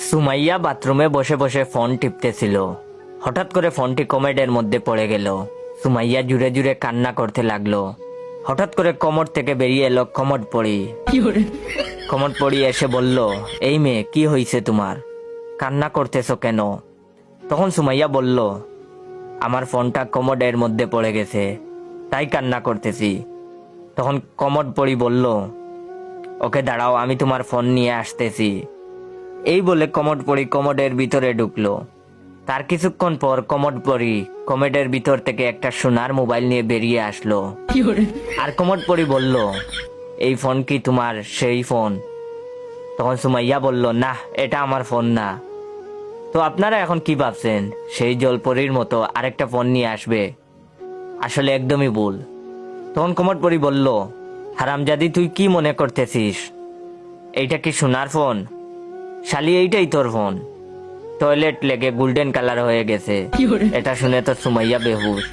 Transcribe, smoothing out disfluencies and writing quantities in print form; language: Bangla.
সুমাইয়া বাথরুমে বসে বসে ফোন টিপতেছিল। হঠাৎ করে ফোনটি কমেডের মধ্যে পড়ে গেল। সুমাইয়া জুড়ে জুড়ে কান্না করতে লাগলো। হঠাৎ করে কমর থেকে বেরিয়ে এলো কমড পড়ি। কমড পড়ি এসে বলল, এই মেয়ে, কি হয়েছে তোমার? কান্না করতেছো কেন? তখন সুমাইয়া বলল, আমার ফোনটা কমোডের মধ্যে পড়ে গেছে, তাই কান্না করতেছি। তখন কমোড পড়ি বলল, ওকে দাঁড়াও, আমি তোমার ফোন নিয়ে আসতেছি। এই বলে কমোড পড়ি কমোডের ভিতরে ঢুকলো। তার কিছুক্ষণ পর কমোড পড়ি কমোডের ভিতর থেকে একটা সোনার মোবাইল নিয়ে বেরিয়ে আসলো। আর কমোড পড়ি বলল, এই ফোন কি তোমার সেই ফোন? তখন সুমাইয়া বলল, না, এটা আমার ফোন না। তো আপনারা এখন কি ভাবছেন, সেই জলপরীর মতো আরেকটা ফোন নিয়ে আসবে? আসলে একদমই ভুল। তখন কমোড পড়ি বলল, হারামজাদি, তুই কি মনে করতেছিস? এইটা কি সোনার ফোন? শালি, এইটাই তোর ফোন। টয়লেট লেগে গোল্ডেন কালার হয়ে গেছে। এটা শুনে তো সুমাইয়া বেহুশ।